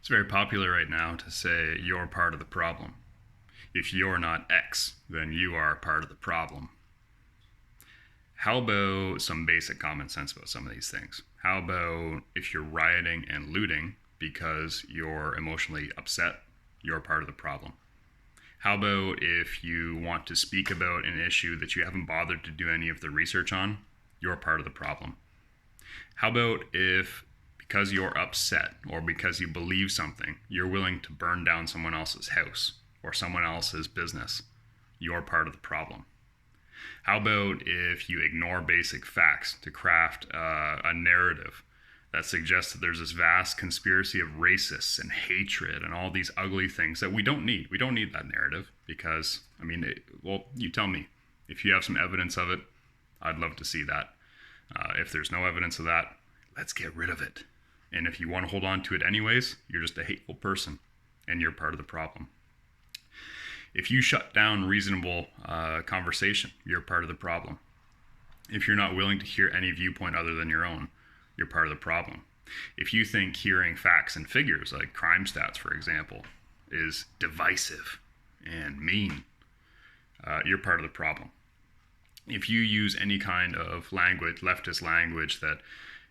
It's very popular right now to say you're part of the problem. If you're not X, then you are part of the problem. How about some basic common sense about some of these things? How about if you're rioting and looting because you're emotionally upset, you're part of the problem? How about if you want to speak about an issue that you haven't bothered to do any of the research on, you're part of the problem? How about if, because you're upset or because you believe something, you're willing to burn down someone else's house or someone else's business, you're part of the problem? How about if you ignore basic facts to craft a narrative that suggests that there's this vast conspiracy of racists and hatred and all these ugly things that we don't need? We don't need that narrative because, well, you tell me. If you have some evidence of it, I'd love to see that. If there's no evidence of that, let's get rid of it. And if you want to hold on to it anyways, you're just a hateful person and you're part of the problem. If you shut down reasonable conversation, you're part of the problem. If you're not willing to hear any viewpoint other than your own, you're part of the problem. If you think hearing facts and figures, like crime stats, for example, is divisive and mean, you're part of the problem. If you use any kind of language, leftist language, that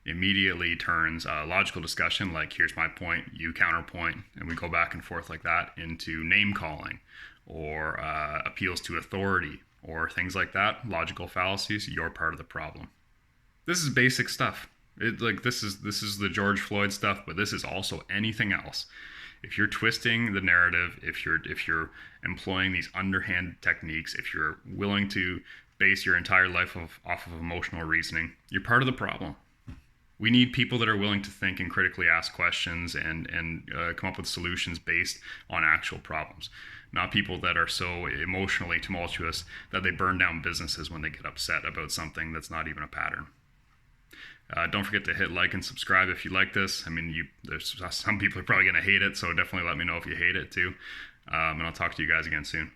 immediately turns logical discussion, like here's my point, you counterpoint, and we go back and forth like that, into name calling or appeals to authority or things like that, logical fallacies, you're part of the problem. This is basic stuff. This is the George Floyd stuff, but this is also anything else. If you're twisting the narrative, if you're employing these underhanded techniques, if you're willing to base your entire life off of emotional reasoning, you're part of the problem. We need people that are willing to think and critically ask questions and come up with solutions based on actual problems, not people that are so emotionally tumultuous that they burn down businesses when they get upset about something that's not even a pattern. Don't forget to hit like and subscribe if you like this. There's some people are probably going to hate it, so definitely let me know if you hate it too. And I'll talk to you guys again soon.